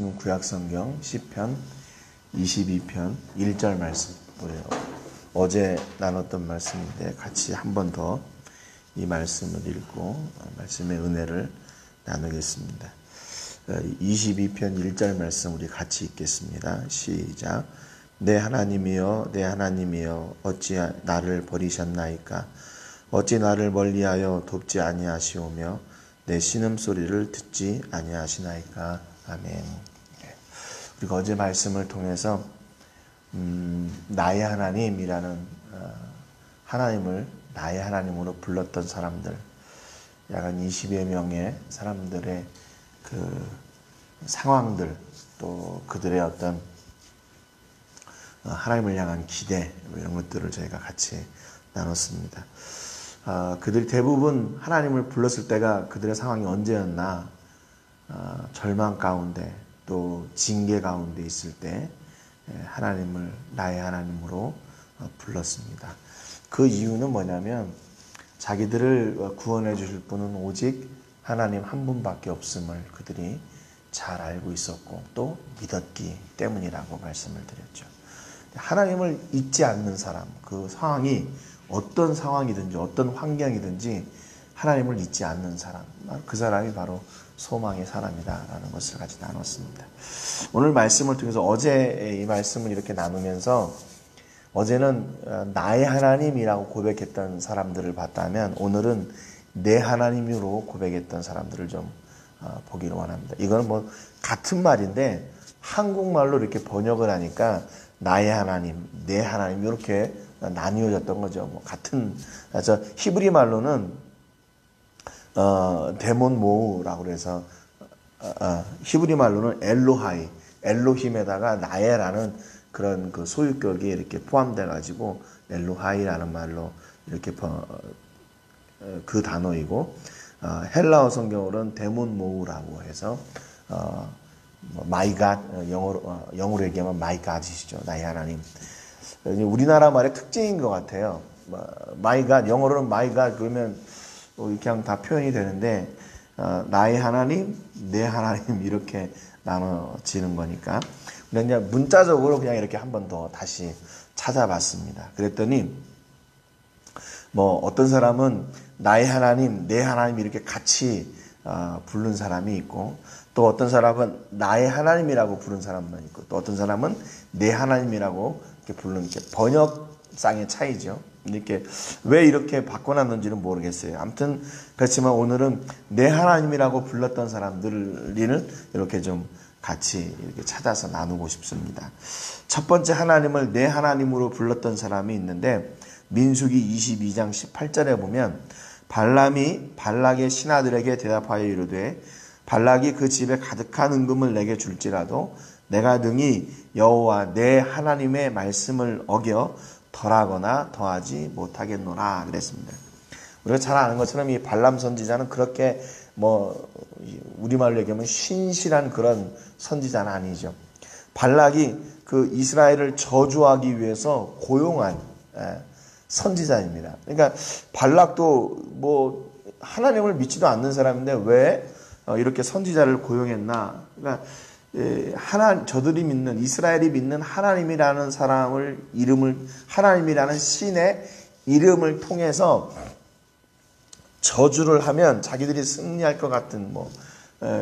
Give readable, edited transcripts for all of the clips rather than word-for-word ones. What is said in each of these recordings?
구약성경 시편 22편 1절 말씀, 어제 나눴던 말씀인데 같이 한 번 더 이 말씀을 읽고 말씀의 은혜를 나누겠습니다. 22편 1절 말씀 우리 같이 읽겠습니다. 시작. 내 하나님이여 내 하나님이여 어찌 나를 버리셨나이까. 어찌 나를 멀리하여 돕지 아니하시오며 내 신음소리를 듣지 아니하시나이까. 아멘. 우리가 어제 말씀을 통해서 나의 하나님이라는 하나님을 나의 하나님으로 불렀던 사람들, 약 20여 명의 사람들의 그 상황들, 또 그들의 어떤 하나님을 향한 기대, 이런 것들을 저희가 같이 나눴습니다. 그들이 대부분 하나님을 불렀을 때가 그들의 상황이 언제였나, 절망 가운데 또 징계 가운데 있을 때 하나님을 나의 하나님으로 불렀습니다. 그 이유는 뭐냐면 자기들을 구원해 주실 분은 오직 하나님 한 분밖에 없음을 그들이 잘 알고 있었고 또 믿었기 때문이라고 말씀을 드렸죠. 하나님을 잊지 않는 사람, 그 상황이 어떤 상황이든지 어떤 환경이든지 하나님을 잊지 않는 사람, 그 사람이 바로 소망의 사람이다라는 것을 같이 나눴습니다. 오늘 말씀을 통해서 어제 이 말씀을 이렇게 나누면서 어제는 나의 하나님이라고 고백했던 사람들을 봤다면 오늘은 내 하나님으로 고백했던 사람들을 좀 보기를 원합니다. 이거는 뭐 같은 말인데 한국말로 이렇게 번역을 하니까 나의 하나님, 내 하나님 이렇게 나뉘어졌던 거죠. 뭐 같은 히브리 말로는 데몬 모우라고 그래서 히브리 말로는 엘로하이, 엘로힘에다가 나의라는 그런 그 소유격이 이렇게 포함돼 가지고 엘로하이라는 말로 이렇게 그 단어이고, 헬라어 성경으로는 데몬 모우라고 해서 마이 갓, 영어로 얘기하면 마이 갓이시죠. 나의 하나님. 우리나라 말의 특징인 것 같아요. 마이 갓, 영어로는 마이 갓 그러면 그냥 다 표현이 되는데 나의 하나님, 내 하나님 이렇게 나눠지는 거니까. 그냥 문자적으로 그냥 이렇게 한 번 더 다시 찾아봤습니다. 그랬더니 뭐 어떤 사람은 나의 하나님, 내 하나님 이렇게 같이 부른 사람이 있고, 또 어떤 사람은 나의 하나님이라고 부른 사람만 있고, 또 어떤 사람은 내 하나님이라고 이렇게 부르는 게 번역상의 차이죠. 이렇게 왜 이렇게 바꿔놨는지는 모르겠어요. 아무튼 그렇지만 오늘은 내 하나님이라고 불렀던 사람들을 이렇게 좀 같이 이렇게 찾아서 나누고 싶습니다. 첫 번째 하나님을 내 하나님으로 불렀던 사람이 있는데 민수기 22장 18절에 보면 발람이 발락의 신하들에게 대답하여 이르되 발락이 그 집에 가득한 은금을 내게 줄지라도 내가 능히 여호와 내 하나님의 말씀을 어겨 덜하거나 더하지 못하겠노라 그랬습니다. 우리가 잘 아는 것처럼 이 발람 선지자는 그렇게 우리말로 얘기하면 신실한 그런 선지자는 아니죠. 발락이 그 이스라엘을 저주하기 위해서 고용한 선지자입니다. 그러니까 발락도 하나님을 믿지도 않는 사람인데 왜 이렇게 선지자를 고용했나? 그러니까 저들이 믿는, 이스라엘이 믿는 하나님이라는 하나님이라는 신의 이름을 통해서 저주를 하면 자기들이 승리할 것 같은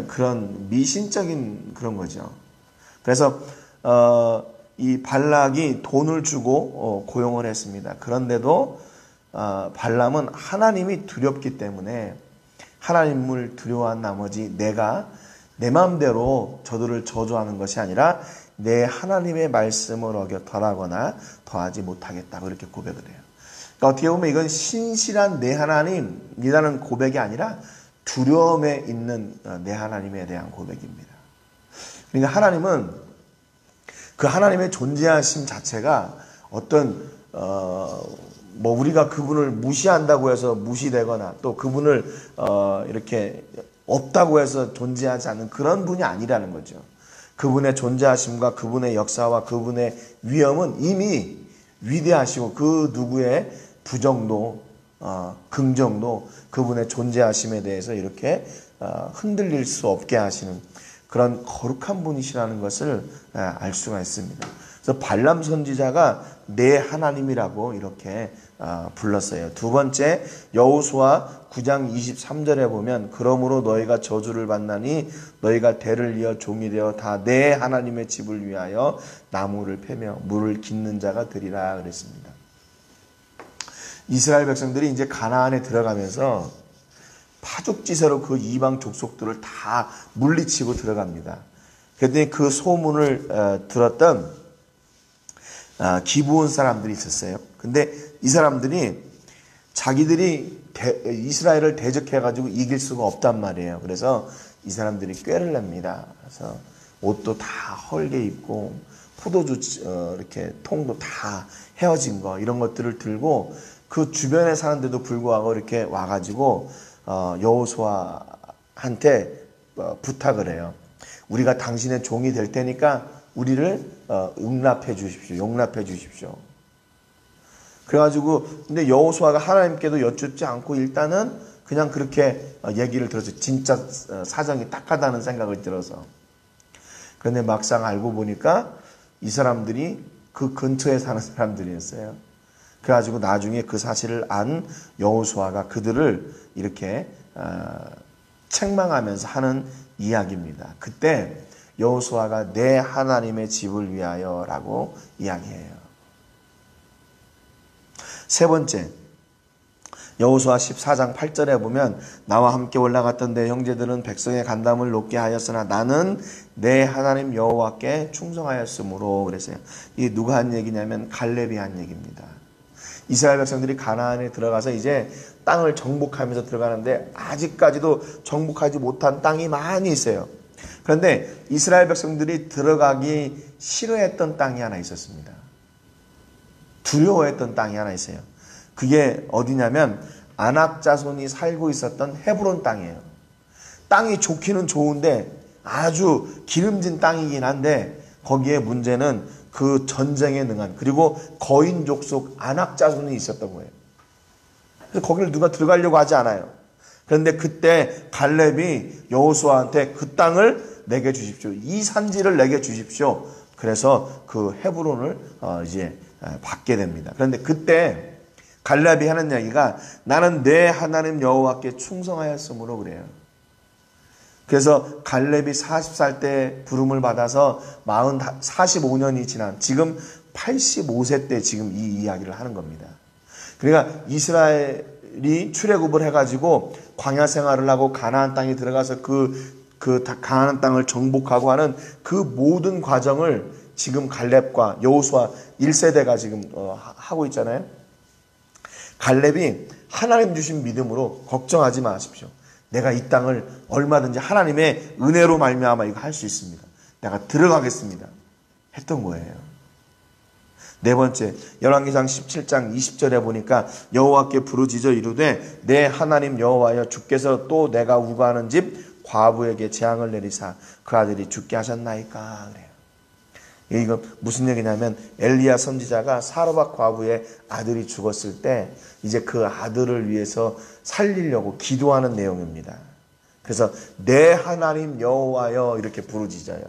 그런 미신적인 그런 거죠. 그래서 이 발락이 돈을 주고 고용을 했습니다. 그런데도 발람은 하나님이 두렵기 때문에 하나님을 두려워한 나머지 내가 내 마음대로 저들을 저주하는 것이 아니라 내 하나님의 말씀을 어겨 덜하거나 더하지 못하겠다고 이렇게 고백을 해요. 그러니까 어떻게 보면 이건 신실한 내 하나님이라는 고백이 아니라 두려움에 있는 내 하나님에 대한 고백입니다. 그러니까 하나님은 그 하나님의 존재하심 자체가 어떤 우리가 그분을 무시한다고 해서 무시되거나 또 그분을 이렇게 없다고 해서 존재하지 않는 그런 분이 아니라는 거죠. 그분의 존재하심과 그분의 역사와 그분의 위엄은 이미 위대하시고 그 누구의 부정도 긍정도 그분의 존재하심에 대해서 이렇게 흔들릴 수 없게 하시는 그런 거룩한 분이시라는 것을 알 수가 있습니다. 그래서 발람 선지자가 내 하나님이라고 이렇게 불렀어요. 두 번째, 여호수아 9장 23절에 보면 그러므로 너희가 저주를 받나니 너희가 대를 이어 종이 되어 다 내 하나님의 집을 위하여 나무를 패며 물을 깃는 자가 되리라 그랬습니다. 이스라엘 백성들이 이제 가나안에 들어가면서 파죽지세로 그 이방 족속들을 다 물리치고 들어갑니다. 그랬더니 그 소문을 들었던 기브온 사람들이 있었어요. 근데 이 사람들이 자기들이 이스라엘을 대적해가지고 이길 수가 없단 말이에요. 그래서 이 사람들이 꾀를 냅니다. 그래서 옷도 다 헐게 입고 포도주 이렇게 통도 다 헤어진 거 이런 것들을 들고 그 주변에 사는데도 불구하고 이렇게 와가지고 여호수아한테 부탁을 해요. 우리가 당신의 종이 될 테니까 우리를 용납해 주십시오. 그래가지고 근데 여호수아가 하나님께도 여쭙지 않고 일단은 그냥 그렇게 얘기를 들어서 진짜 사정이 딱하다는 생각을 들어서 그런데 막상 알고 보니까 이 사람들이 그 근처에 사는 사람들이었어요. 그래가지고 나중에 그 사실을 안 여호수아가 그들을 이렇게 책망하면서 하는 이야기입니다. 그때 여호수아가 내 하나님의 집을 위하여라고 이야기해요. 세 번째, 여호수아 14장 8절에 보면 나와 함께 올라갔던 내 형제들은 백성의 간담을 높게 하였으나 나는 내 하나님 여호와께 충성하였으므로 그랬어요. 이게 누가 한 얘기냐면 갈렙이 한 얘기입니다. 이스라엘 백성들이 가나안에 들어가서 이제 땅을 정복하면서 들어가는데 아직까지도 정복하지 못한 땅이 많이 있어요. 그런데 이스라엘 백성들이 들어가기 싫어했던 땅이 하나 있었습니다. 두려워했던 땅이 하나 있어요. 그게 어디냐면 아낙 자손이 살고 있었던 헤브론 땅이에요. 땅이 좋기는 좋은데 아주 기름진 땅이긴 한데 거기에 문제는 그 전쟁에 능한 그리고 거인 족속 아낙 자손이 있었던 거예요. 그래서 거기를 누가 들어가려고 하지 않아요. 그런데 그때 갈렙이 여호수아한테 그 땅을 내게 주십시오. 이 산지를 내게 주십시오. 그래서 그 헤브론을 이제 받게 됩니다. 그런데 그때 갈렙이 하는 이야기가 나는 내 하나님 여호와께 충성하였으므로 그래요. 그래서 갈렙이 40살 때 부름을 받아서 45년이 지난 지금 85세 때 지금 이 이야기를 하는 겁니다. 그러니까 이스라엘이 출애굽을 해가지고 광야 생활을 하고 가나안 땅에 들어가서 그 가나안 땅을 정복하고 하는 그 모든 과정을 지금 갈렙과 여호수아 1세대가 지금 하고 있잖아요. 갈렙이 하나님 주신 믿음으로 걱정하지 마십시오. 내가 이 땅을 얼마든지 하나님의 은혜로 말미암아 이거 할 수 있습니다. 내가 들어가겠습니다. 했던 거예요. 네 번째, 열왕기상 17장 20절에 보니까 여호와께 부르짖어 이르되 내 하나님 여호와여 주께서 또 내가 우거하는 집 과부에게 재앙을 내리사 그 아들이 죽게 하셨나이까 그래요. 이거 무슨 얘기냐면 엘리야 선지자가 사르밧 과부의 아들이 죽었을 때 이제 그 아들을 위해서 살리려고 기도하는 내용입니다. 그래서 내 하나님 여호와여 이렇게 부르짖어요.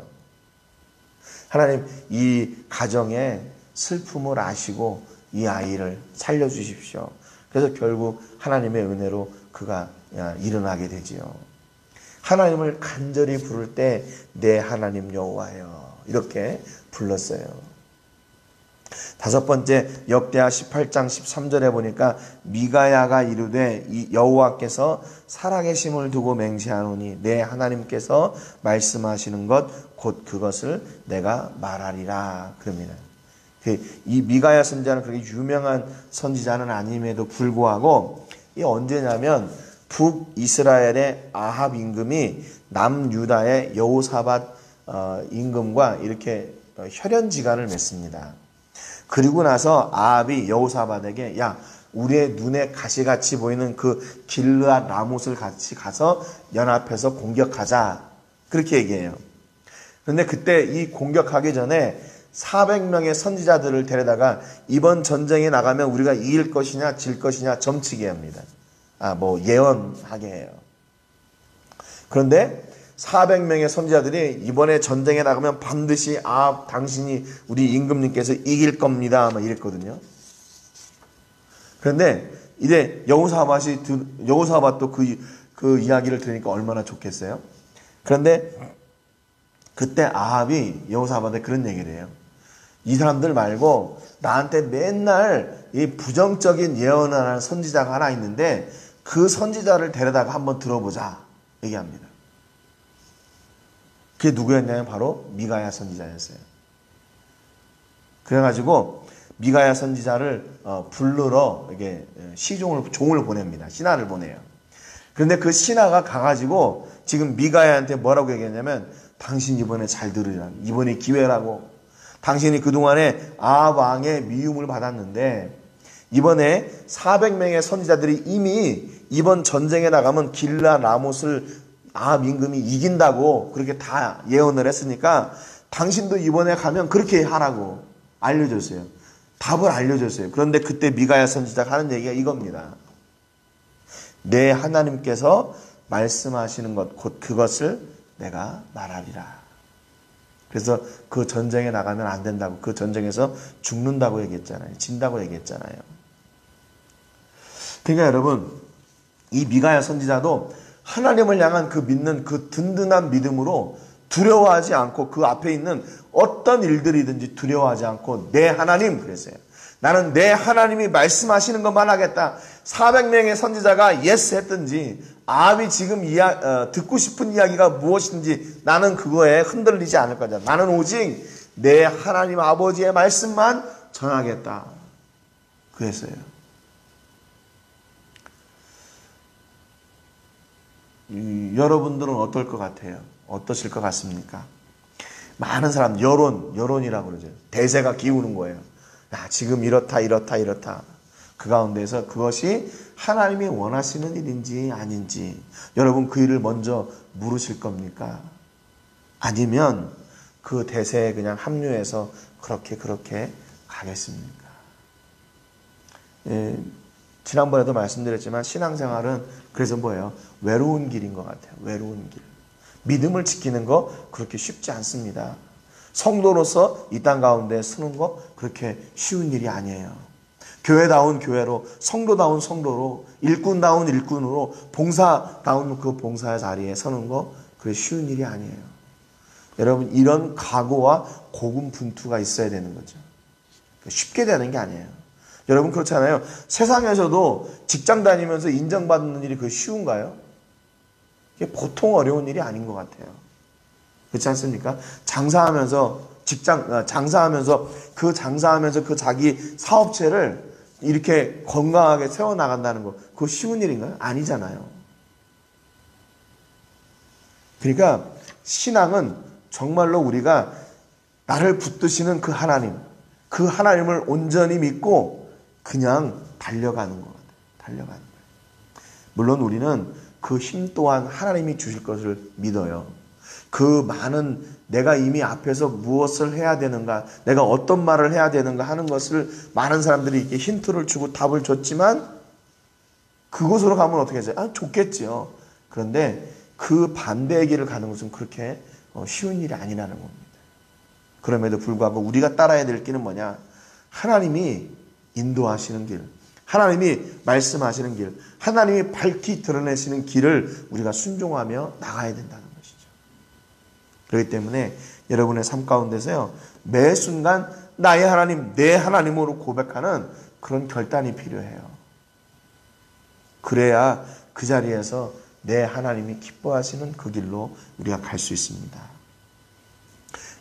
하나님 이 가정에 슬픔을 아시고 이 아이를 살려주십시오. 그래서 결국 하나님의 은혜로 그가 일어나게 되지요. 하나님을 간절히 부를 때 내 하나님 여호와여 이렇게 불렀어요. 다섯 번째, 역대하 18장 13절에 보니까 미가야가 이르되 여호와께서 살아계심을 두고 맹세하노니 내 하나님께서 말씀하시는 것 곧 그것을 내가 말하리라 그럽니다. 이 미가야 선지자는 그렇게 유명한 선지자는 아님에도 불구하고 이 언제냐면 북이스라엘의 아합 임금이 남유다의 여호사밧 임금과 이렇게 혈연지간을 맺습니다. 그리고 나서 아합이 여호사밧에게 야 우리의 눈에 가시같이 보이는 그 길르앗 라못을 같이 가서 연합해서 공격하자 그렇게 얘기해요. 그런데 그때 이 공격하기 전에 400명의 선지자들을 데려다가 이번 전쟁에 나가면 우리가 이길 것이냐 질 것이냐 점치게 합니다. 예언하게 해요. 그런데 400명의 선지자들이 이번에 전쟁에 나가면 반드시 당신이 우리 임금님께서 이길 겁니다. 막 이랬거든요. 그런데 이제 여호사밧도 그 이야기를 들으니까 얼마나 좋겠어요. 그런데 그때 아합이 여호사밧한테 그런 얘기를 해요. 이 사람들 말고 나한테 맨날 이 부정적인 예언을 하는 선지자가 하나 있는데 그 선지자를 데려다가 한번 들어보자 얘기합니다. 그게 누구였냐면 바로 미가야 선지자였어요. 그래가지고 미가야 선지자를 부르러 이게 종을 보냅니다. 신하를 보내요. 그런데 그 신하가 가가지고 지금 미가야한테 뭐라고 얘기했냐면 당신 이번에 잘 들으라. 이번이 기회라고. 당신이 그동안에 아합 왕의 미움을 받았는데 이번에 400명의 선지자들이 이미 이번 전쟁에 나가면 길라 라못을 아합 임금이 이긴다고 그렇게 다 예언을 했으니까 당신도 이번에 가면 그렇게 하라고 알려줬어요. 답을 알려줬어요. 그런데 그때 미가야 선지자가 하는 얘기가 이겁니다. 내 하나님께서 말씀하시는 것 곧 그것을 내가 말하리라. 그래서 그 전쟁에 나가면 안 된다고, 그 전쟁에서 죽는다고 얘기했잖아요. 진다고 얘기했잖아요. 그러니까 여러분, 이 미가야 선지자도 하나님을 향한 그 믿는 그 든든한 믿음으로 두려워하지 않고 그 앞에 있는 어떤 일들이든지 두려워하지 않고 내 하나님 그랬어요. 나는 내 하나님이 말씀하시는 것만 하겠다. 400명의 선지자가 예스 했든지 아합이 지금 듣고 싶은 이야기가 무엇인지 나는 그거에 흔들리지 않을 거다. 나는 오직 내 하나님 아버지의 말씀만 전하겠다. 그랬어요. 여러분들은 어떨 것 같아요? 어떠실 것 같습니까? 많은 사람 여론이라고 그러죠. 대세가 기우는 거예요. 야, 지금 이렇다. 그 가운데서 그것이 하나님이 원하시는 일인지 아닌지 여러분 그 일을 먼저 물으실 겁니까? 아니면 그 대세에 그냥 합류해서 그렇게 가겠습니까? 지난번에도 말씀드렸지만 신앙생활은 그래서 뭐예요? 외로운 길인 것 같아요. 외로운 길. 믿음을 지키는 거 그렇게 쉽지 않습니다. 성도로서 이 땅 가운데 서는 거 그렇게 쉬운 일이 아니에요. 교회다운 교회로, 성도다운 성도로, 일꾼다운 일꾼으로, 봉사다운 그 봉사의 자리에 서는 거 그게 쉬운 일이 아니에요. 여러분 이런 각오와 고군분투가 있어야 되는 거죠. 쉽게 되는 게 아니에요. 여러분 그렇잖아요. 세상에서도 직장 다니면서 인정받는 일이 그게 쉬운가요? 이게 보통 어려운 일이 아닌 것 같아요. 그렇지 않습니까? 장사하면서 그 자기 사업체를 이렇게 건강하게 세워나간다는 거, 그거 쉬운 일인가요? 아니잖아요. 그러니까 신앙은 정말로 우리가 나를 붙드시는 그 하나님을 온전히 믿고 그냥 달려가는 것 같아요. 달려가는 거예요. 물론 우리는 그 힘 또한 하나님이 주실 것을 믿어요. 그 많은 내가 이미 앞에서 무엇을 해야 되는가, 내가 어떤 말을 해야 되는가 하는 것을 많은 사람들이 이렇게 힌트를 주고 답을 줬지만 그곳으로 가면 어떻게 하죠? 좋겠지요. 그런데 그 반대의 길을 가는 것은 그렇게 쉬운 일이 아니라는 겁니다. 그럼에도 불구하고 우리가 따라야 될 길은 뭐냐? 하나님이 인도하시는 길, 하나님이 말씀하시는 길, 하나님이 밝히 드러내시는 길을 우리가 순종하며 나가야 된다는 것이죠. 그렇기 때문에 여러분의 삶 가운데서요, 매 순간 나의 하나님, 내 하나님으로 고백하는 그런 결단이 필요해요. 그래야 그 자리에서 내 하나님이 기뻐하시는 그 길로 우리가 갈 수 있습니다.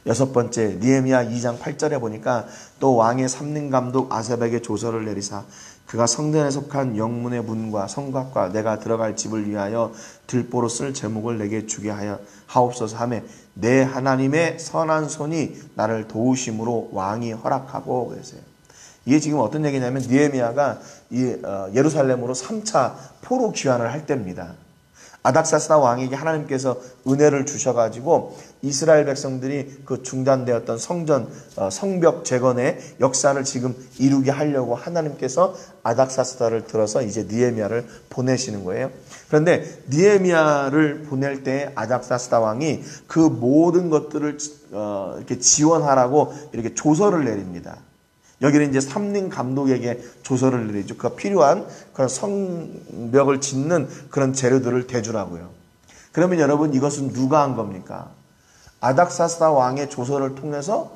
6번째, 느헤미야 2장 8절에 보니까 또 왕의 삼림감독 아사백의 조서를 내리사 그가 성전에 속한 영문의 문과 성곽과 내가 들어갈 집을 위하여 들보로 쓸 제목을 내게 주게 하옵소서 하매 내 하나님의 선한 손이 나를 도우심으로 왕이 허락하고 그랬어요. 이게 지금 어떤 얘기냐면 느헤미야가 예루살렘으로 3차 포로 귀환을 할 때입니다. 아닥사스다 왕에게 하나님께서 은혜를 주셔가지고 이스라엘 백성들이 그 중단되었던 성벽 재건의 역사를 지금 이루게 하려고 하나님께서 아닥사스다를 들어서 이제 느헤미야를 보내시는 거예요. 그런데 느헤미야를 보낼 때 아닥사스다 왕이 그 모든 것들을 이렇게 지원하라고 이렇게 조서를 내립니다. 여기는 이제 삼림 감독에게 조서를 내리죠. 그가 필요한 그런 성벽을 짓는 그런 재료들을 대주라고요. 그러면 여러분, 이것은 누가 한 겁니까? 아닥사스다 왕의 조서를 통해서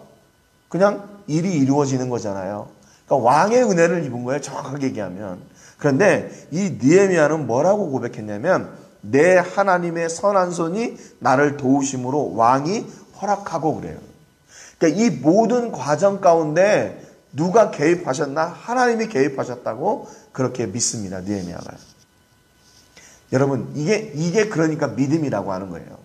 그냥 일이 이루어지는 거잖아요. 그러니까 왕의 은혜를 입은 거예요, 정확하게 얘기하면. 그런데 이 느헤미야는 뭐라고 고백했냐면, 내 하나님의 선한 손이 나를 도우심으로 왕이 허락하고 그래요. 그러니까 이 모든 과정 가운데 누가 개입하셨나? 하나님이 개입하셨다고 그렇게 믿습니다, 느헤미야가. 여러분, 이게 그러니까 믿음이라고 하는 거예요.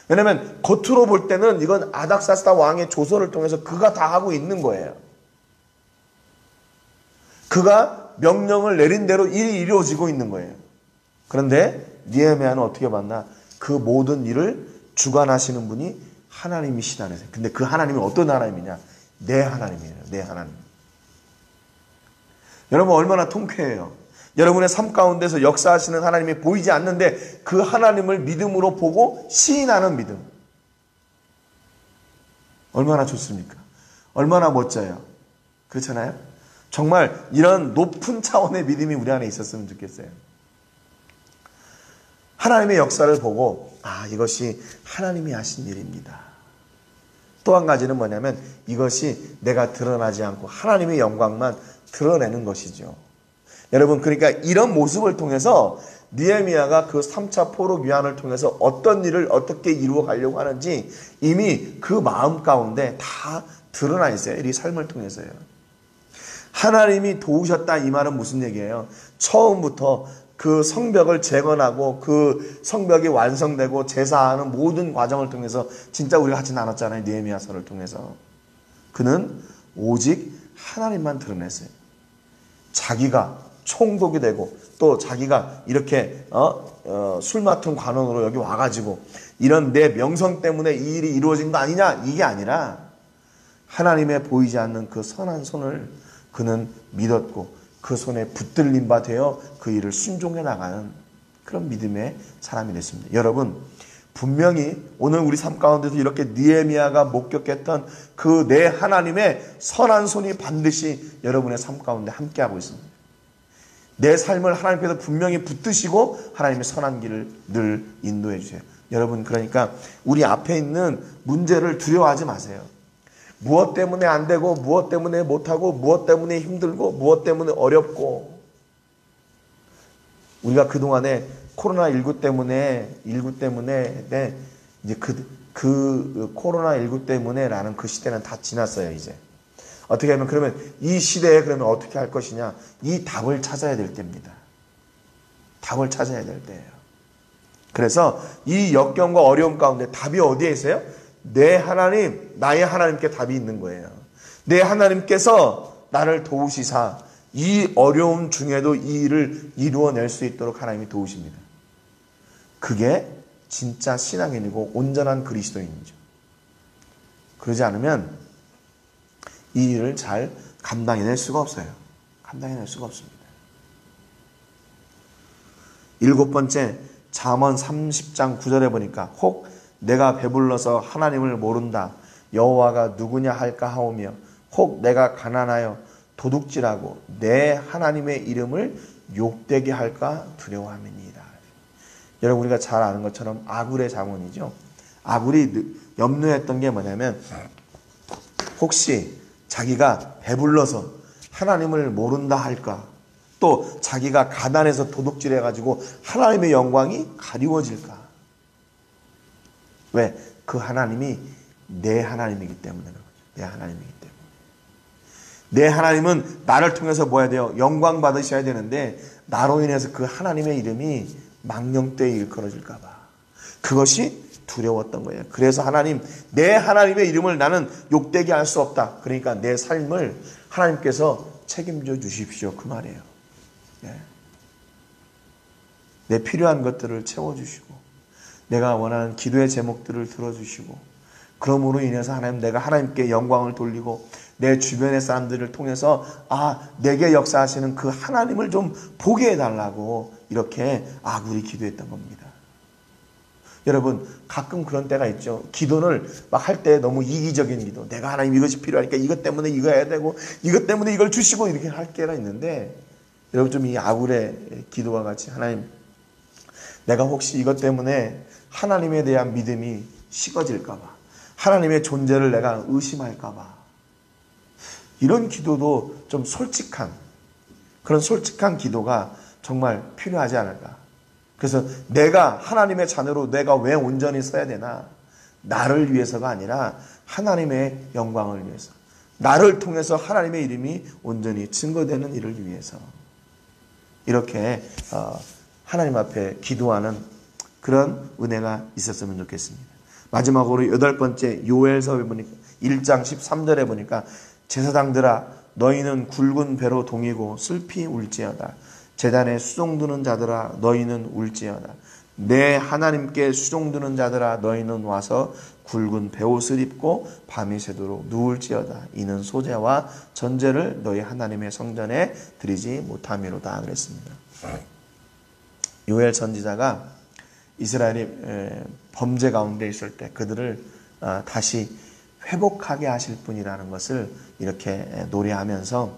왜냐하면 겉으로 볼 때는 이건 아닥사스다 왕의 조서를 통해서 그가 다 하고 있는 거예요. 그가 명령을 내린 대로 일이 이루어지고 있는 거예요. 그런데 느헤미야는 어떻게 봤나? 그 모든 일을 주관하시는 분이 하나님이시다는 거예요. 근데 그 하나님은 어떤 하나님이냐? 내 하나님이에요. 내 하나님. 여러분, 얼마나 통쾌해요. 여러분의 삶 가운데서 역사하시는 하나님이 보이지 않는데 그 하나님을 믿음으로 보고 시인하는 믿음. 얼마나 좋습니까? 얼마나 멋져요. 그렇잖아요? 정말 이런 높은 차원의 믿음이 우리 안에 있었으면 좋겠어요. 하나님의 역사를 보고 이것이 하나님이 하신 일입니다. 또 한 가지는 뭐냐면 이것이 내가 드러나지 않고 하나님의 영광만 드러내는 것이죠. 여러분, 그러니까 이런 모습을 통해서 느헤미야가 그 3차 포로 귀환을 통해서 어떤 일을 어떻게 이루어 가려고 하는지 이미 그 마음 가운데 다 드러나 있어요. 이 삶을 통해서요. 하나님이 도우셨다, 이 말은 무슨 얘기예요? 처음부터 그 성벽을 재건하고 그 성벽이 완성되고 제사하는 모든 과정을 통해서 진짜 우리가 하지 않았잖아요. 느헤미야서를 통해서. 그는 오직 하나님만 드러냈어요. 자기가 총독이 되고 또 자기가 이렇게 술 맡은 관원으로 여기 와가지고 이런 내 명성 때문에 이 일이 이루어진 거 아니냐, 이게 아니라 하나님의 보이지 않는 그 선한 손을 그는 믿었고 그 손에 붙들림 바 되어 그 일을 순종해 나가는 그런 믿음의 사람이 됐습니다. 여러분, 분명히 오늘 우리 삶 가운데서 이렇게 느헤미야가 목격했던 그 내 하나님의 선한 손이 반드시 여러분의 삶 가운데 함께하고 있습니다. 내 삶을 하나님께서 분명히 붙드시고 하나님의 선한 길을 늘 인도해 주세요. 여러분, 그러니까 우리 앞에 있는 문제를 두려워하지 마세요. 무엇 때문에 안 되고 무엇 때문에 못하고 무엇 때문에 힘들고 무엇 때문에 어렵고, 우리가 그동안에 코로나19 때문에 이제 그 코로나19 때문에라는 그 시대는 다 지났어요. 이제 어떻게 하면, 그러면 이 시대에 그러면 어떻게 할 것이냐, 이 답을 찾아야 될 때입니다. 답을 찾아야 될 때예요. 그래서 이 역경과 어려움 가운데 답이 어디에 있어요? 내 하나님, 나의 하나님께 답이 있는 거예요. 내 하나님께서 나를 도우시사 이 어려움 중에도 이 일을 이루어낼 수 있도록 하나님이 도우십니다. 그게 진짜 신앙인이고 온전한 그리스도인이죠. 그러지 않으면 이 일을 잘 감당해낼 수가 없어요. 감당해낼 수가 없습니다. 7번째, 잠언 30장 9절에 보니까 혹 내가 배불러서 하나님을 모른다, 여호와가 누구냐 할까 하오며 혹 내가 가난하여 도둑질하고 내 하나님의 이름을 욕되게 할까 두려워함이니이다. 여러분, 우리가 잘 아는 것처럼 아굴의 잠언이죠. 아굴이 염려했던 게 뭐냐면, 혹시 자기가 배불러서 하나님을 모른다 할까, 또 자기가 가난해서 도둑질해가지고 하나님의 영광이 가리워질까. 왜? 그 하나님이 내 하나님이기 때문에 그런 거죠. 내 하나님이기 때문에. 내 하나님은 나를 통해서 뭐 해야 돼요? 영광 받으셔야 되는데 나로 인해서 그 하나님의 이름이 망령되이 일컬어질까 봐. 그것이 두려웠던 거예요. 그래서 하나님, 내 하나님의 이름을 나는 욕되게 할 수 없다. 그러니까 내 삶을 하나님께서 책임져 주십시오. 그 말이에요. 네. 내 필요한 것들을 채워주시고 내가 원하는 기도의 제목들을 들어주시고 그러므로 인해서 하나님 내가 하나님께 영광을 돌리고 내 주변의 사람들을 통해서 내게 역사하시는 그 하나님을 좀 보게 해달라고 이렇게 아굴이 기도했던 겁니다. 여러분 가끔 그런 때가 있죠. 기도를 막 할 때 너무 이기적인 기도. 내가 하나님 이것이 필요하니까 이것 때문에 이거 해야 되고 이것 때문에 이걸 주시고 이렇게 할 때가 있는데 여러분 좀 이 아굴의 기도와 같이 하나님 내가 혹시 이것 때문에 하나님에 대한 믿음이 식어질까 봐 하나님의 존재를 내가 의심할까 봐 이런 기도도 좀 솔직한 그런 솔직한 기도가 정말 필요하지 않을까. 그래서 내가 하나님의 자녀로 내가 왜 온전히 써야 되나? 나를 위해서가 아니라 하나님의 영광을 위해서 나를 통해서 하나님의 이름이 온전히 증거되는 일을 위해서 이렇게 하나님 앞에 기도하는 그런 은혜가 있었으면 좋겠습니다. 마지막으로 8번째 요엘서에 보니까 1장 13절에 보니까 제사장들아 너희는 굵은 배로 동이고 슬피 울지어다. 제단에 수종드는 자들아 너희는 울지어다. 내 하나님께 수종드는 자들아 너희는 와서 굵은 베옷을 입고 밤이 새도록 누울지어다. 이는 소재와 전제를 너희 하나님의 성전에 드리지 못함이로다 그랬습니다. 요엘 선지자가 이스라엘이 범죄 가운데 있을 때 그들을 다시 회복하게 하실 분이라는 것을 이렇게 노래하면서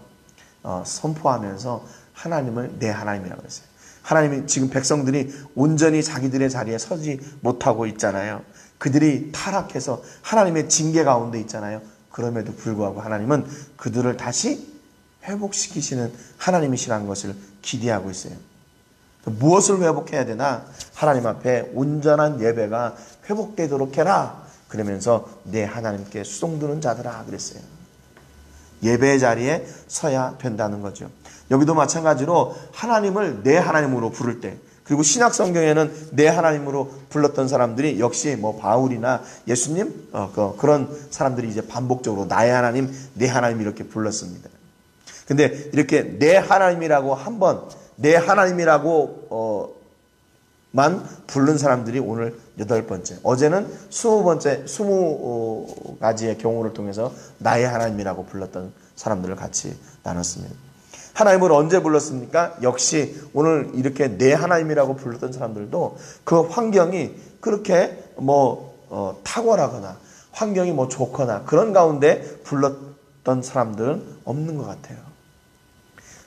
선포하면서 하나님을 내 하나님이라고 했어요. 하나님이 지금 백성들이 온전히 자기들의 자리에 서지 못하고 있잖아요. 그들이 타락해서 하나님의 징계 가운데 있잖아요. 그럼에도 불구하고 하나님은 그들을 다시 회복시키시는 하나님이시라는 것을 기대하고 있어요. 무엇을 회복해야 되나? 하나님 앞에 온전한 예배가 회복되도록 해라. 그러면서 내 하나님께 수종드는 자들아 그랬어요. 예배의 자리에 서야 된다는 거죠. 여기도 마찬가지로 하나님을 내 하나님으로 부를 때 그리고 신약 성경에는 내 하나님으로 불렀던 사람들이 역시 바울이나 예수님 그런 사람들이 이제 반복적으로 나의 하나님, 내 하나님 이렇게 불렀습니다. 근데 이렇게 내 하나님이라고 한번 내 하나님이라고 만 부른 사람들이 오늘 8번째. 어제는 20가지의 경우를 통해서 나의 하나님이라고 불렀던 사람들을 같이 나눴습니다. 하나님을 언제 불렀습니까? 역시 오늘 이렇게 내 하나님이라고 불렀던 사람들도 그 환경이 그렇게 탁월하거나 환경이 좋거나 그런 가운데 불렀던 사람들은 없는 것 같아요.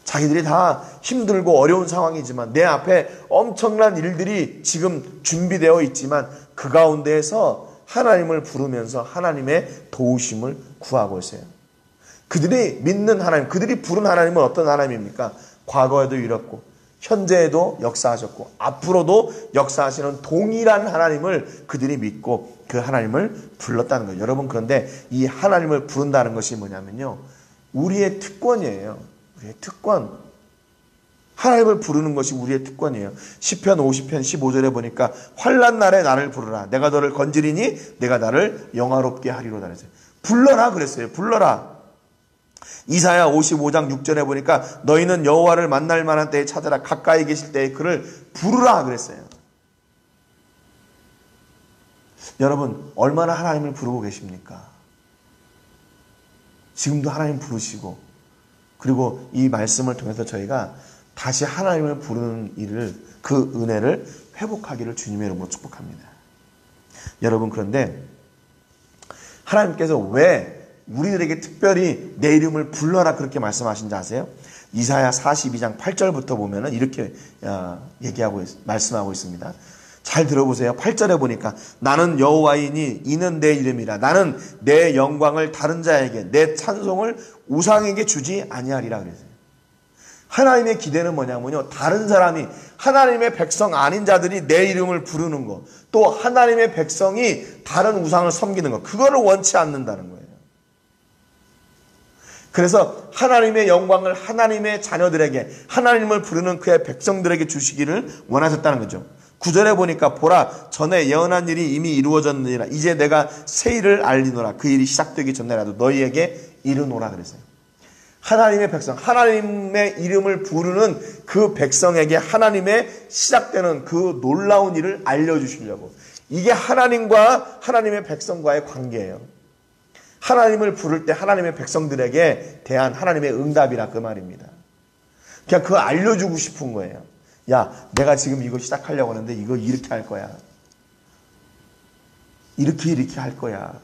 자기들이 다 힘들고 어려운 상황이지만 내 앞에 엄청난 일들이 지금 준비되어 있지만 그 가운데에서 하나님을 부르면서 하나님의 도우심을 구하고 있어요. 그들이 믿는 하나님, 그들이 부른 하나님은 어떤 하나님입니까? 과거에도 이뤘고 현재에도 역사하셨고 앞으로도 역사하시는 동일한 하나님을 그들이 믿고 그 하나님을 불렀다는 거예요. 여러분 그런데 이 하나님을 부른다는 것이 뭐냐면요. 우리의 특권이에요. 우리의 특권. 하나님을 부르는 것이 우리의 특권이에요. 시편 50편 15절에 보니까 환난 날에 나를 부르라. 내가 너를 건지리니 내가 나를 영화롭게 하리로다 그랬어요. 불러라 그랬어요. 불러라. 이사야 55장 6절에 보니까 너희는 여호와를 만날 만한 때에 찾아라. 가까이 계실 때에 그를 부르라 그랬어요. 여러분 얼마나 하나님을 부르고 계십니까? 지금도 하나님 부르시고 그리고 이 말씀을 통해서 저희가 다시 하나님을 부르는 일을 그 은혜를 회복하기를 주님의 이름으로 축복합니다. 여러분 그런데 하나님께서 왜 우리들에게 특별히 내 이름을 불러라 그렇게 말씀하신지 아세요? 이사야 42장 8절부터 보면은 이렇게 말씀하고 있습니다. 잘 들어보세요. 8절에 보니까 나는 여호와이니 이는 내 이름이라. 나는 내 영광을 다른 자에게 내 찬송을 우상에게 주지 아니하리라 그랬어요. 하나님의 기대는 뭐냐면요. 다른 사람이 하나님의 백성 아닌 자들이 내 이름을 부르는 것, 또 하나님의 백성이 다른 우상을 섬기는 것, 그거를 원치 않는다는 거예요. 그래서 하나님의 영광을 하나님의 자녀들에게, 하나님을 부르는 그의 백성들에게 주시기를 원하셨다는 거죠. 9절에 보니까 보라 전에 예언한 일이 이미 이루어졌느니라. 이제 내가 새 일을 알리노라. 그 일이 시작되기 전에라도 너희에게 이르노라 그랬어요. 하나님의 백성, 하나님의 이름을 부르는 그 백성에게 하나님의 시작되는 그 놀라운 일을 알려주시려고. 이게 하나님과 하나님의 백성과의 관계예요. 하나님을 부를 때 하나님의 백성들에게 대한 하나님의 응답이라 그 말입니다. 그냥 그거 알려주고 싶은 거예요. 야, 내가 지금 이거 시작하려고 하는데 이거 이렇게 할 거야. 이렇게 할 거야.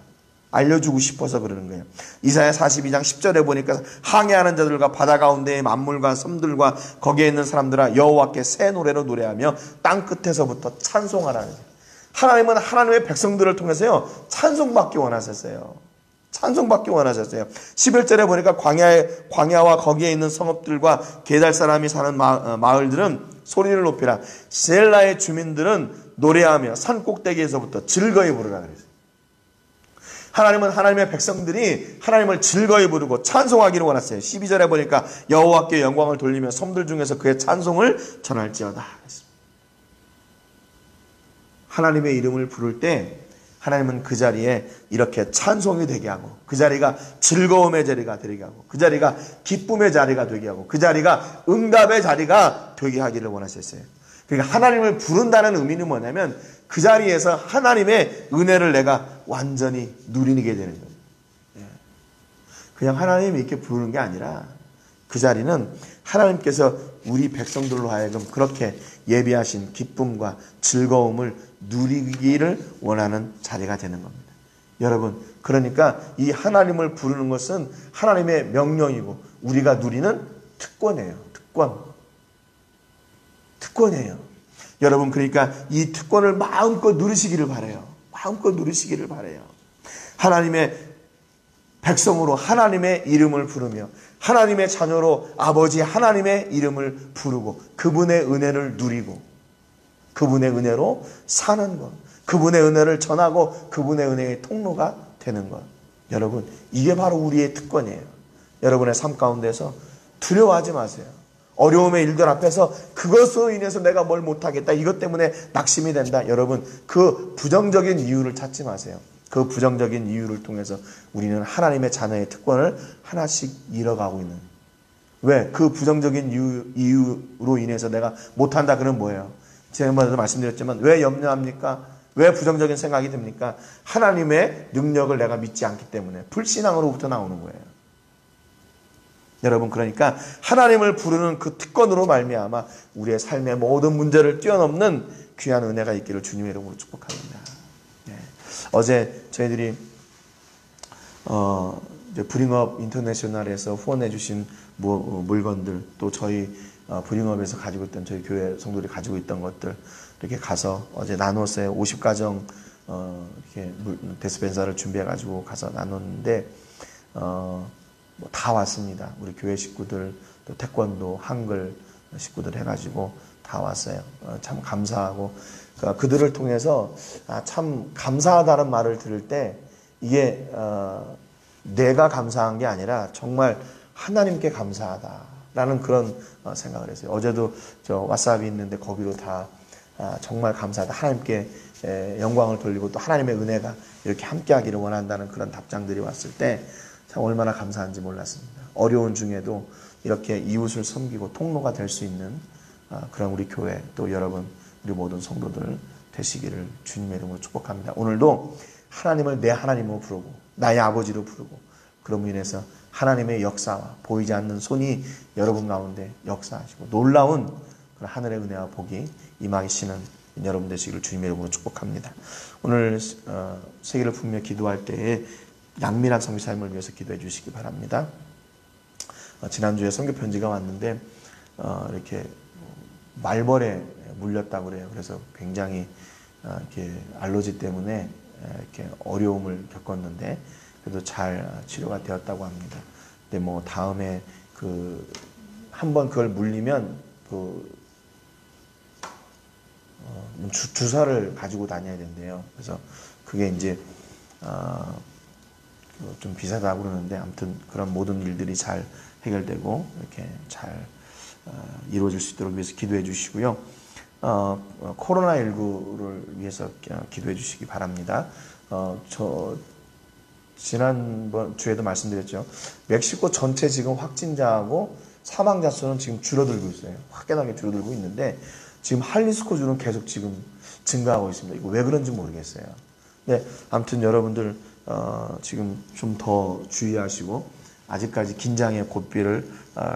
알려주고 싶어서 그러는 거예요. 이사야 42장 10절에 보니까 항해하는 자들과 바다 가운데의 만물과 섬들과 거기에 있는 사람들아 여호와께 새 노래로 노래하며 땅 끝에서부터 찬송하라는 거예요. 하나님은 하나님의 백성들을 통해서요 찬송받기 원하셨어요. 찬송받기 원하셨어요. 11절에 보니까 광야와 거기에 있는 성읍들과 게달 사람이 사는 마을들은 소리를 높이라. 셀라의 주민들은 노래하며 산 꼭대기에서부터 즐거이 부르라 그랬어요. 하나님은 하나님의 백성들이 하나님을 즐거이 부르고 찬송하기를 원하세요. 12절에 보니까 여호와께 영광을 돌리며 섬들 중에서 그의 찬송을 전할지어다. 하나님의 이름을 부를 때 하나님은 그 자리에 이렇게 찬송이 되게 하고 그 자리가 즐거움의 자리가 되게 하고 그 자리가 기쁨의 자리가 되게 하고 그 자리가 응답의 자리가 되게 하기를 원하셨어요. 그러니까 하나님을 부른다는 의미는 뭐냐면 그 자리에서 하나님의 은혜를 내가 완전히 누리게 되는 거예요. 그냥 하나님 이렇게 부르는 게 아니라 그 자리는 하나님께서 우리 백성들로 하여금 그렇게 예비하신 기쁨과 즐거움을 누리기를 원하는 자리가 되는 겁니다. 여러분, 그러니까 이 하나님을 부르는 것은 하나님의 명령이고 우리가 누리는 특권이에요. 특권이에요. 여러분, 그러니까 이 특권을 마음껏 누리시기를 바라요. 하나님의 백성으로 하나님의 이름을 부르며 하나님의 자녀로 아버지 하나님의 이름을 부르고 그분의 은혜를 누리고 그분의 은혜로 사는 것, 그분의 은혜를 전하고 그분의 은혜의 통로가 되는 것. 여러분, 이게 바로 우리의 특권이에요. 여러분의 삶 가운데서 두려워하지 마세요. 어려움의 일들 앞에서 그것으로 인해서 내가 뭘 못하겠다, 이것 때문에 낙심이 된다. 여러분, 그 부정적인 이유를 찾지 마세요. 그 부정적인 이유를 통해서 우리는 하나님의 자녀의 특권을 하나씩 잃어가고 있는. 왜? 그 부정적인 이유로 인해서 내가 못한다. 그건 뭐예요? 제가 말씀드렸지만 왜 염려합니까? 왜 부정적인 생각이 듭니까? 하나님의 능력을 내가 믿지 않기 때문에 불신앙으로부터 나오는 거예요. 여러분, 그러니까 하나님을 부르는 그 특권으로 말미암아 우리의 삶의 모든 문제를 뛰어넘는 귀한 은혜가 있기를 주님의 이름으로 축복합니다. 어제 저희들이 브링업 인터내셔널에서 후원해 주신 물건들, 또 저희 브링업에서 가지고 있던 저희 교회 성도들이 가지고 있던 것들 이렇게 가서 어제 나눴어요. 50가정 이렇게 데스펜서를 준비해 가지고 가서 나눴는데 다 왔습니다. 우리 교회 식구들, 또 태권도, 한글 식구들 해가지고 다 왔어요. 참 감사하고 그들을 통해서 참 감사하다는 말을 들을 때 이게 내가 감사한 게 아니라 정말 하나님께 감사하다라는 그런 생각을 했어요. 어제도 저 왓츠앱이 있는데 거기로 다 정말 감사하다, 하나님께 영광을 돌리고 또 하나님의 은혜가 이렇게 함께하기를 원한다는 그런 답장들이 왔을 때 참 얼마나 감사한지 몰랐습니다. 어려운 중에도 이렇게 이웃을 섬기고 통로가 될 수 있는 그런 우리 교회, 또 여러분, 우리 모든 성도들 되시기를 주님의 이름으로 축복합니다. 오늘도 하나님을 내 하나님으로 부르고 나의 아버지로 부르고 그럼으로 인해서 하나님의 역사와 보이지 않는 손이 여러분 가운데 역사하시고 놀라운 그런 하늘의 은혜와 복이 임하시는 여러분 되시기를 주님의 이름으로 축복합니다. 오늘 세계를 품며 기도할 때에 양밀한 선교 삶을 위해서 기도해 주시기 바랍니다. 지난주에 선교 편지가 왔는데 이렇게 말벌에 물렸다고 그래요. 그래서 굉장히 이렇게 알러지 때문에 이렇게 어려움을 겪었는데 그래도 잘 치료가 되었다고 합니다. 근데 뭐 다음에 한번 그걸 물리면 주사를 가지고 다녀야 된대요. 그래서 그게 이제 좀 비싸다고 그러는데 아무튼 그런 모든 일들이 잘 해결되고 이렇게 잘 이루어질 수 있도록 위해서 기도해 주시고요. 코로나19를 위해서 기도해 주시기 바랍니다. 지난번 주에도 말씀드렸죠. 멕시코 전체 지금 확진자하고 사망자 수는 지금 줄어들고 있어요. 확연하게 줄어들고 있는데 지금 할리스코주는 계속 지금 증가하고 있습니다. 이거 왜 그런지 모르겠어요. 네, 아무튼 여러분들 지금 좀 더 주의하시고 아직까지 긴장의 고삐를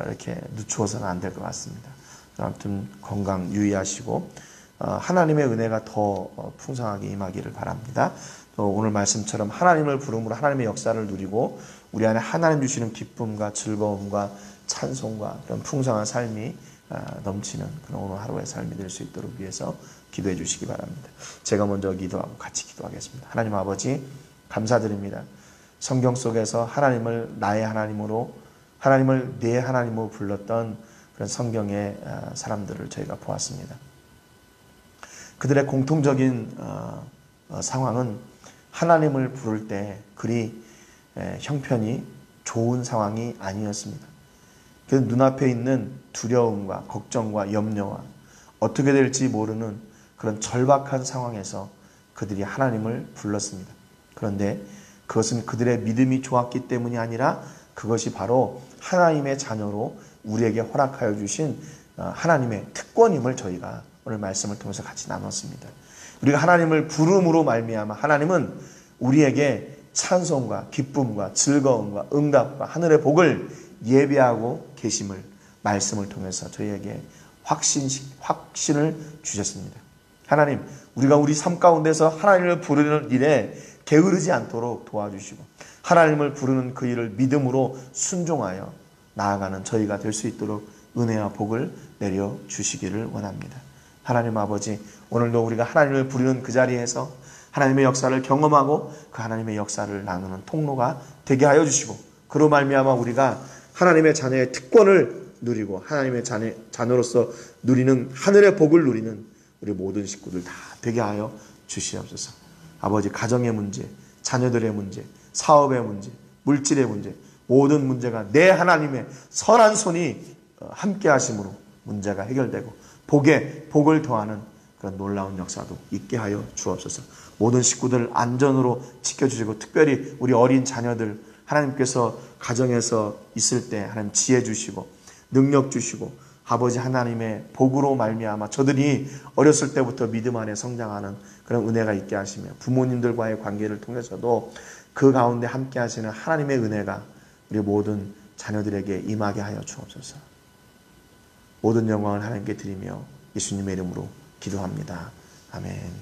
이렇게 늦추어서는 안 될 것 같습니다. 아무튼 건강 유의하시고 하나님의 은혜가 더 풍성하게 임하기를 바랍니다. 또 오늘 말씀처럼 하나님을 부름으로 하나님의 역사를 누리고 우리 안에 하나님 주시는 기쁨과 즐거움과 찬송과 그런 풍성한 삶이 넘치는 그런 오늘 하루의 삶이 될 수 있도록 위해서 기도해 주시기 바랍니다. 제가 먼저 기도하고 같이 기도하겠습니다. 하나님 아버지 감사드립니다. 성경 속에서 하나님을 나의 하나님으로 하나님을 내 하나님으로 불렀던 그런 성경의 사람들을 저희가 보았습니다. 그들의 공통적인 상황은 하나님을 부를 때 그리 형편이 좋은 상황이 아니었습니다. 그 눈앞에 있는 두려움과 걱정과 염려와 어떻게 될지 모르는 그런 절박한 상황에서 그들이 하나님을 불렀습니다. 그런데 그것은 그들의 믿음이 좋았기 때문이 아니라 그것이 바로 하나님의 자녀로 우리에게 허락하여 주신 하나님의 특권임을 저희가 오늘 말씀을 통해서 같이 나눴습니다. 우리가 하나님을 부름으로 말미암아 하나님은 우리에게 찬송과 기쁨과 즐거움과 응답과 하늘의 복을 예배하고 계심을 말씀을 통해서 저희에게 확신을 주셨습니다. 하나님, 우리가 우리 삶 가운데서 하나님을 부르는 일에 게으르지 않도록 도와주시고 하나님을 부르는 그 일을 믿음으로 순종하여 나아가는 저희가 될 수 있도록 은혜와 복을 내려주시기를 원합니다. 하나님 아버지, 오늘도 우리가 하나님을 부르는 그 자리에서 하나님의 역사를 경험하고 그 하나님의 역사를 나누는 통로가 되게 하여 주시고 그로 말미암아 우리가 하나님의 자녀의 특권을 누리고 하나님의 자녀로서 누리는 하늘의 복을 누리는 우리 모든 식구들 다 되게 하여 주시옵소서. 아버지, 가정의 문제, 자녀들의 문제, 사업의 문제, 물질의 문제, 모든 문제가 내 하나님의 선한 손이 함께 하심으로 문제가 해결되고 복을 더하는 그런 놀라운 역사도 있게 하여 주옵소서. 모든 식구들 안전으로 지켜주시고 특별히 우리 어린 자녀들 하나님께서 가정에서 있을 때 하나님 지혜 주시고 능력 주시고 아버지 하나님의 복으로 말미암아 저들이 어렸을 때부터 믿음 안에 성장하는 그런 은혜가 있게 하시며 부모님들과의 관계를 통해서도 그 가운데 함께 하시는 하나님의 은혜가 우리 모든 자녀들에게 임하게 하여 주옵소서. 모든 영광을 하나님께 드리며 예수님의 이름으로 기도합니다. 아멘.